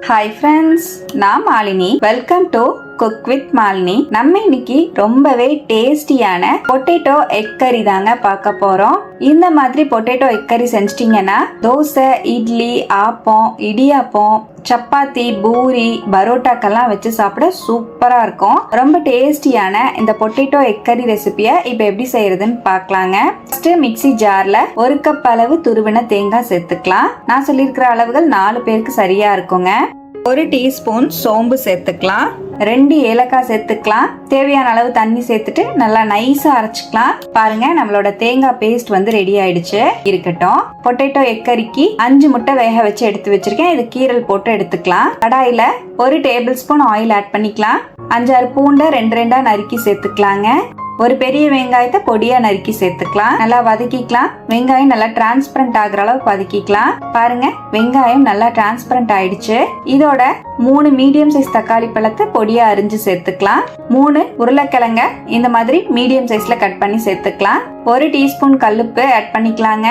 Hi friends, நான் Malini. Welcome to cook with Malini. நம்ம இன்னைக்கு ரொம்பவே டேஸ்டியான பொட்டேட்டோ எக் கறி தாங்க பார்க்க போறோம். இந்த மாதிரி பொட்டேட்டோ எக் கறி செஞ்சிட்டீங்கன்னா தோசை, இட்லி, ஆப்பம், இடியாப்பம், சப்பாத்தி, பூரி, பரோட்டாக்கெல்லாம் வச்சு சாப்பிட சூப்பரா இருக்கும். ரொம்ப டேஸ்டியான இந்த பொட்டேட்டோ எக் கறி ரெசிபியை இப்ப எப்படி செய்யறதுன்னு பார்க்கலாங்க. ஃபர்ஸ்ட் மிக்ஸி ஜார்ல 1 கப் அளவு துருவின தேங்காய் சேர்த்துக்கலாம். நான் சொல்லியிருக்கிற அளவுகள் 4 பேருக்கு சரியா இருக்குங்க. 1 டீஸ்பூன் சோம்பு சேர்த்துக்கலாம். 2 ஏலக்காய் சேர்த்துக்கலாம். தேவையான அளவு தண்ணி சேர்த்துட்டு நல்லா நைஸா அரைச்சுக்கலாம். பாருங்க, நம்மளோட தேங்காய் பேஸ்ட் வந்து ரெடி ஆயிடுச்சு. இருக்கட்டும். பொட்டேட்டோ எக் கறிக்கு 5 முட்டை வேக வச்சு எடுத்து வச்சிருக்கேன். இது கீரல் போட்டு எடுத்துக்கலாம். கடாயில 1 டேபிள் ஸ்பூன் ஆயில் ஆட் பண்ணிக்கலாம். 5-6 பூண்டை 2 நறுக்கி சேர்த்துக்கலாங்க. 1 பெரிய வெங்காயத்தை பொடியா நறுக்கி சேர்த்துக்கலாம். நல்லா வதக்கிக்கலாம். வெங்காயம் நல்லா டிரான்ஸ்பரண்ட் ஆகுற அளவுக்கு வதக்கிக்கலாம். பாருங்க, வெங்காயம் நல்லா டிரான்ஸ்பரண்ட் ஆயிடுச்சு. இதோட 3 மீடியம் சைஸ் தக்காளி பழத்தை பொடியா அரிஞ்சு சேர்த்துக்கலாம். 3 உருளைக்கிழங்க இந்த மாதிரி மீடியம் சைஸ்ல கட் பண்ணி சேர்த்துக்கலாம். 1 டீஸ்பூன் கல்லுப்பு ஆட் பண்ணிக்கலாங்க.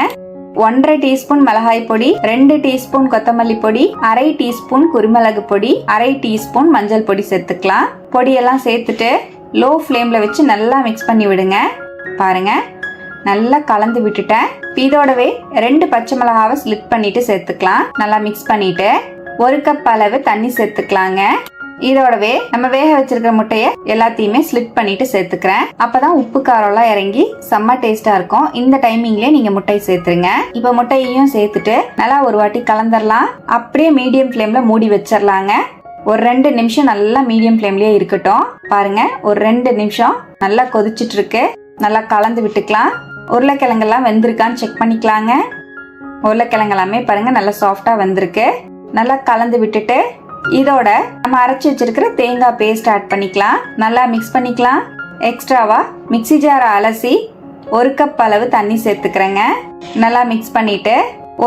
1/2 டீஸ்பூன் மிளகாய் பொடி, 2 டீஸ்பூன் கொத்தமல்லி பொடி, 1/2 டீஸ்பூன் குருமிளகு பொடி, 1/2 டீஸ்பூன் மஞ்சள் பொடி சேர்த்துக்கலாம். பொடியெல்லாம் சேர்த்துட்டு லோ ஃப்ளேம்ல வச்சு நல்லா மிக்ஸ் பண்ணி விடுங்க. பாருங்க, நல்லா கலந்து விட்டுட்டேன். இதோடவே 2 பச்சை மிளகாவை ஸ்லிட் பண்ணிட்டு சேர்த்துக்கலாம். நல்லா மிக்ஸ் பண்ணிட்டு 1 கப் அளவு தண்ணி சேர்த்துக்கலாங்க. இதோடவே நம்ம வேக வச்சிருக்கிற முட்டைய எல்லாத்தையுமே ஸ்லிட் பண்ணிட்டு சேர்த்துக்கிறேன். அப்பதான் உப்பு காரம்லாம் இறங்கி செம்ம டேஸ்டா இருக்கும். இந்த டைமிங்லயே நீங்க முட்டையை சேர்த்துருங்க. இப்ப முட்டையையும் சேர்த்துட்டு நல்லா ஒரு வாட்டி கலந்துடலாம். அப்படியே மீடியம் ஃப்ளேம்ல மூடி வச்சிடலாங்க. ஒரு 2 நிமிஷம் நல்லா மீடியம் ஃப்ளேம்லயே இருக்கட்டும். பாருங்க, ஒரு 2 நிமிஷம் நல்லா கொதிச்சிட்டு இருக்கு. நல்லா கலந்து விட்டுக்கலாம். உருளைக்கிழங்கெல்லாம் வெந்திருக்கான்னு செக் பண்ணிக்கலாங்க. உருளைக்கிழங்கெல்லாமே பாருங்க நல்லா சாஃப்டா வெந்திருக்கு. நல்லா கலந்து விட்டுட்டு இதோட நம்ம அரைச்சி வச்சிருக்கிற தேங்காய் பேஸ்ட் ஆட் பண்ணிக்கலாம். நல்லா மிக்ஸ் பண்ணிக்கலாம். எக்ஸ்ட்ராவா மிக்ஸி ஜாரை அலசி 1 கப் அளவு தண்ணி சேர்த்துக்கிறேங்க. நல்லா மிக்ஸ் பண்ணிட்டு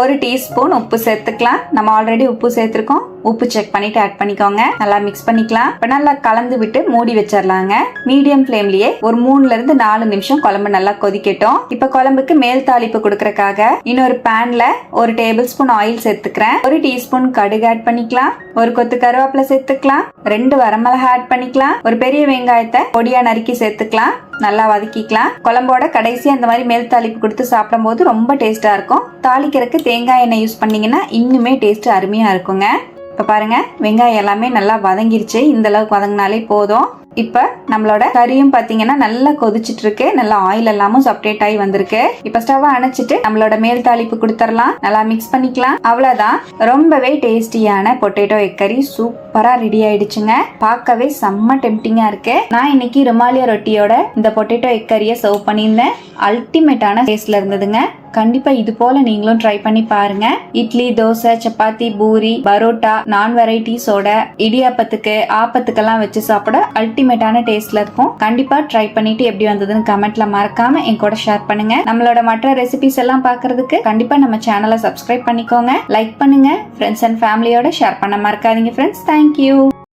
1 டீஸ்பூன் உப்பு சேர்த்துக்கலாம். நம்ம ஆல்ரெடி உப்பு சேர்த்துருக்கோம். உப்பு செக் பண்ணிட்டு ஆட் பண்ணிக்கோங்க. நல்லா மிக்ஸ் பண்ணிக்கலாம். இப்போ நல்லா கலந்து விட்டு மூடி வச்சிடலாங்க. மீடியம் ஃப்ளேம்லயே ஒரு 3ல இருந்து 4 நிமிஷம் குழம்பு நல்லா கொதிக்கட்டும். இப்ப குழம்புக்கு மேல் தாளிப்பு கொடுக்கறதுக்காக இன்னொரு பேன்ல 1 டேபிள் ஸ்பூன் ஆயில் சேர்த்துக்கிறேன். 1 டீஸ்பூன் கடுகு ஆட் பண்ணிக்கலாம். 1 கொத்து கருவேப்பிலை சேர்த்துக்கலாம். 2 வரமிளகா ஆட் பண்ணிக்கலாம். 1 பெரிய வெங்காயத்தை பொடியா நறுக்கி சேர்த்துக்கலாம். நல்லா வதக்கிக்கலாம். குழம்போட கடைசியா இந்த மாதிரி மேல் தாளிப்பு கொடுத்து சாப்பிடும் போது ரொம்ப டேஸ்டா இருக்கும். தாளிக்கிறதுக்கு தேங்காய் எண்ணெய் யூஸ் பண்ணீங்கன்னா இன்னுமே டேஸ்ட் அருமையா இருக்குங்க. இப்ப பாருங்க, வெங்காயம் எல்லாமே நல்லா வதங்கிருச்சு. இந்த அளவுக்கு வதங்கினாலே போதும். இப்ப நம்மளோட கறியும் பாத்தீங்கன்னா நல்லா கொதிச்சிட்டு இருக்கு. நல்லா ஆயில் எல்லாமும் செப்பரேட் ஆகி வந்திருக்கு. இப்ப ஸ்டவ் அணைச்சிட்டு நம்மளோட மேல் தாளிப்பு கொடுத்துடலாம். நல்லா மிக்ஸ் பண்ணிக்கலாம். அவ்வளவுதான், ரொம்பவே டேஸ்டியான பொட்டேட்டோ எக் கறி சூப்பரா ரெடி ஆயிடுச்சுங்க. பார்க்கவே செம்ம டெம்டிங்கா இருக்கு. நான் இன்னைக்கு ருமாலியா ரொட்டியோட இந்த பொட்டேட்டோ எக் கறியை சர்வ் பண்ணியிருந்தேன். அல்டிமேட்டான டேஸ்ட்ல இருந்ததுங்க. கண்டிப்பா இது போல நீங்களும் ட்ரை பண்ணி பாருங்க. இட்லி, தோசை, சப்பாத்தி, பூரி, பரோட்டா, நான் வெரைட்டிஸோட இடியாப்பத்துக்கு, ஆப்பத்துக்கெல்லாம் வச்சு சாப்பிட அல்டிமேட்டான டேஸ்ட்ல இருக்கும். கண்டிப்பா ட்ரை பண்ணிட்டு எப்படி வந்ததுன்னு கமெண்ட்ல மறக்காம என் கூட ஷேர் பண்ணுங்க. நம்மளோட மற்ற ரெசிபிஸ் எல்லாம் பாக்குறதுக்கு கண்டிப்பா நம்ம சேனலை சப்ஸ்கிரைப் பண்ணிக்கோங்க. லைக் பண்ணுங்க. ஃப்ரெண்ட்ஸ் அண்ட் ஃபேமிலியோட ஷேர் பண்ண மறக்காதீங்க ஃப்ரெண்ட்ஸ். தேங்க்யூ.